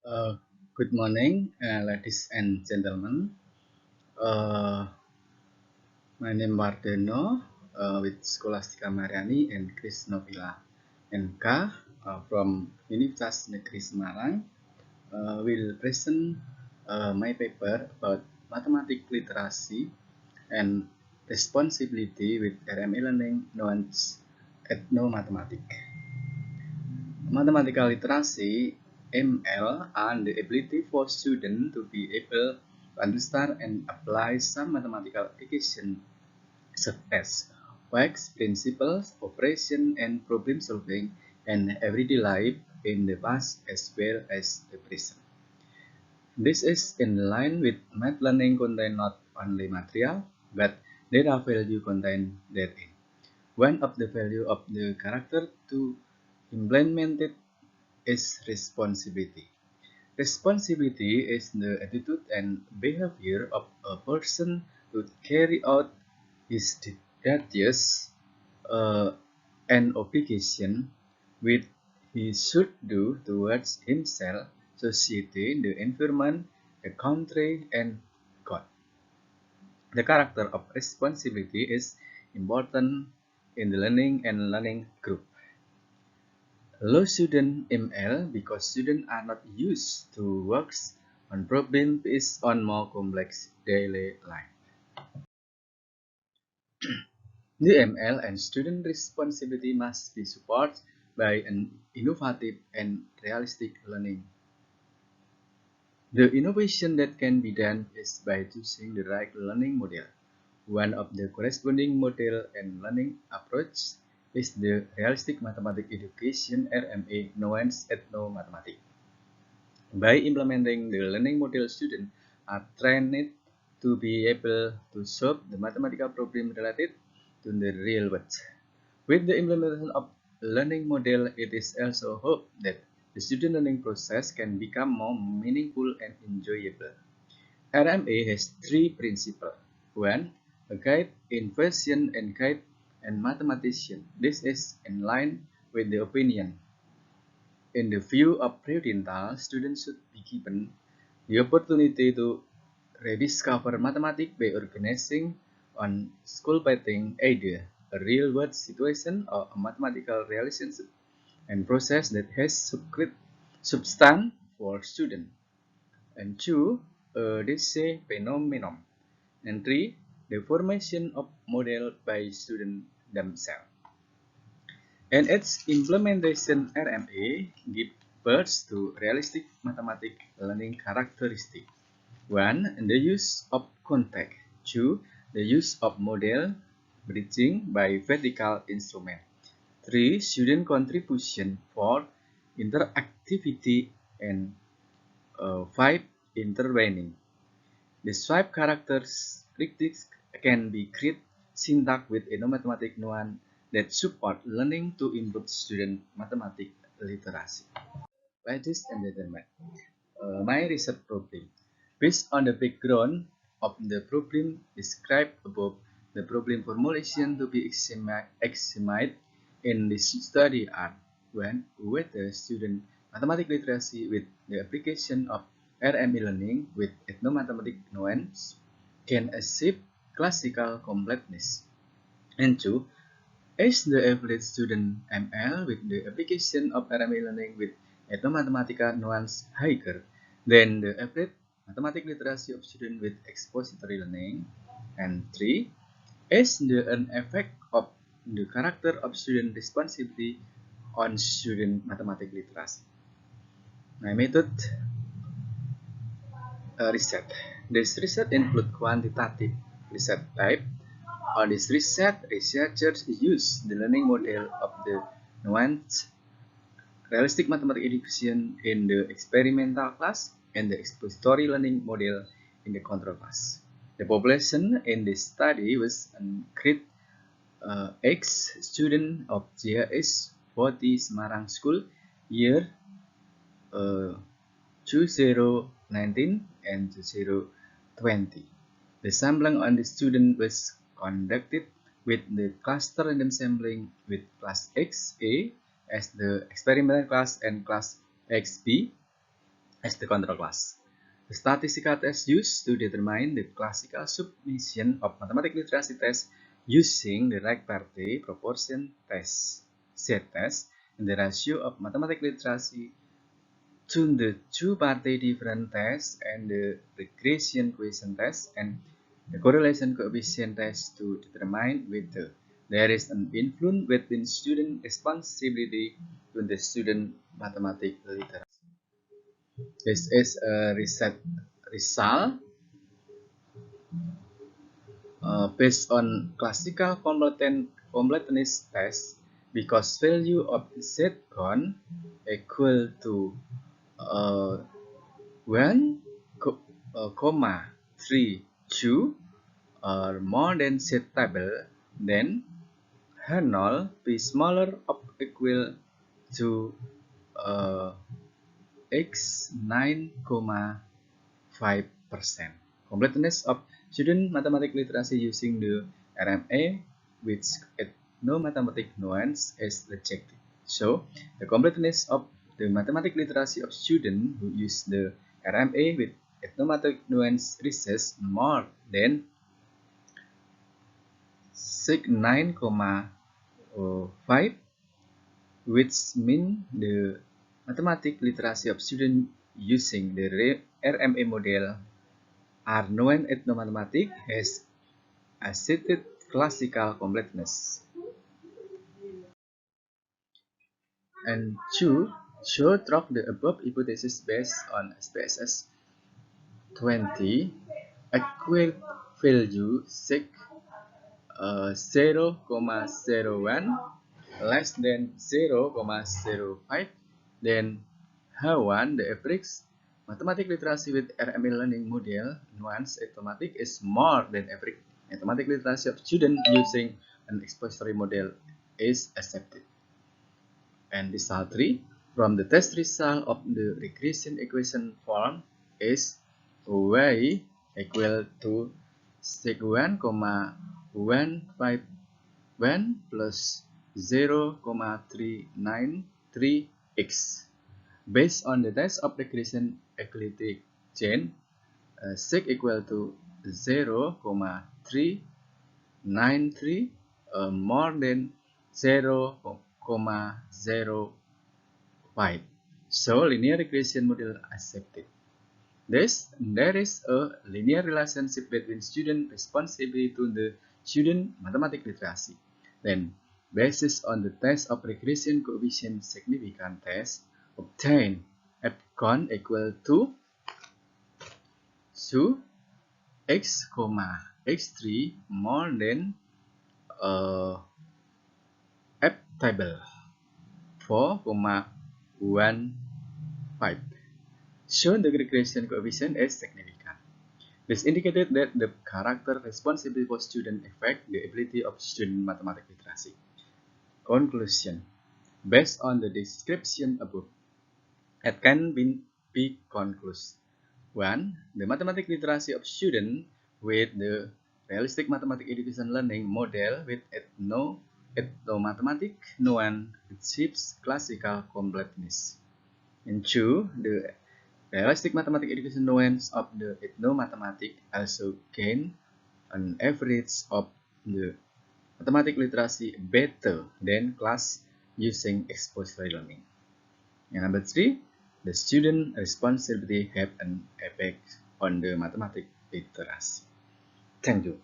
Uh, Good morning, ladies and gentlemen. Uh, my name is Mardeno with Scholastica Mariani and Chris Novila NK from Universitas Negeri Semarang will present my paper about mathematics literacy and responsibility with RME learning known as ethnomathematics. Mathematical literacy (ML) and the ability for students to be able to understand and apply some mathematical applications such as facts, principles, operation, and problem solving in everyday life in the past as well as the present. This is in line with math learning contain not only material but data value contained therein. One of the value of the character to implement it is responsibility. Responsibility is the attitude and behavior of a person to carry out his duties uh, and obligation which he should do towards himself, society, the environment, the country, and God. The character of responsibility is important in the learning and learning group. Low student ML because students are not used to works on problems based on more complex daily life. The ML and student responsibility must be supported by an innovative and realistic learning. The innovation that can be done is by choosing the right learning model. One of the corresponding model and learning approach is the realistic mathematics education RMA known as ethnomathematics. By implementing the learning model, students are trained to be able to solve the mathematical problem related to the real world. With the implementation of learning model, it is also hoped that the student learning process can become more meaningful and enjoyable. RMA has three principles. One, a guide, invention, and guide, and mathematician. This is in line with the opinion. In the view of Prudential, students should be given the opportunity to rediscover mathematics by organizing on school pattern either a real-world situation or a mathematical relationship and process that has substance for students. And two, a DC phenomenon. And three, the formation of model by students themselves. And its implementation RMA gives birth to realistic mathematics learning characteristics. One, the use of context. Two, the use of model bridging by vertical instrument. Three, student contribution. Four, interactivity. And five, intervening. The swipe characteristics can be create syntax with a mathematics known that support learning to improve student mathematics literacy. Ladies and gentlemen, my research problem. Based on the background of the problem described above, the problem formulation to be examined in this study are when whether student mathematics literacy with the application of RME learning with ethnomathematics nuance can achieve classical completeness. And two, is the average student ML with the application of RME learning with ethnomathematica nuance higher than the average mathematics literacy of students with expository learning? And three, is the an effect of the character of student responsibility on student mathematics literacy? My method research. This research include quantitative research type. On this research, researchers use the learning model of the nuanced realistic mathematics education in the experimental class and the expository learning model in the control class. The population in this study was grade X student of JS 40 Semarang School year 2019 and 2020. The sampling on the student was conducted with the cluster random sampling with class XA as the experimental class and class XB as the control class. The statistical test used to determine the classical submission of mathematics literacy test using the right-party proportion test, Z-test, and the ratio of mathematics literacy to the two-party difference test and the regression question test and the correlation coefficient test to determine whether there is an influence between student responsibility to the student mathematics literacy. This is a result based on classical completeness test because value of z con equal to uh, 1,32 or more than z table, then H0 be smaller or equal to x 9,5%. Completeness of student mathematics literacy using the RMA, which no mathematics nuance is rejected. So, the completeness of the mathematics literacy of students who use the RMA with ethnomathematics nuance reaches more than 9,5, which means the mathematics literacy of students using the RMA model are known ethnomathematics has accepted classical completeness. And 2. Show drop the above hypothesis based on SPSS 20 equal value 0,01 less than 0,05, then H1 the average mathematics literacy with RMA learning model nuance automatic is more than average mathematics literacy of students using an expository model is accepted. And result 3, from the test result of the regression equation form is y equal to sec1,151 plus 0,393x. Based on the test of regression eclectic chain, sec equal to 0,393 more than 0,05. So linear regression model accepted. Thus, there is a linear relationship between student responsibility to the student mathematics literacy. Then, based on the test of regression coefficient significant test, obtain F-con equal to x, x3 more than F table 4,15. Shown the regression coefficient is significant. This indicated that the character responsibility for student affect the ability of student mathematics literacy. Conclusion. Based on the description above, it can be concluded. 1. The mathematics literacy of students with the realistic mathematics education learning model with ethnomathematics nuance achieves classical completeness. And 2. The realistic mathematics education nuance of the ethnomathematics also gain an average of the mathematics literacy better than class using expository learning. And number 3, the student responsibility have an effect on the mathematics literacy. Thank you.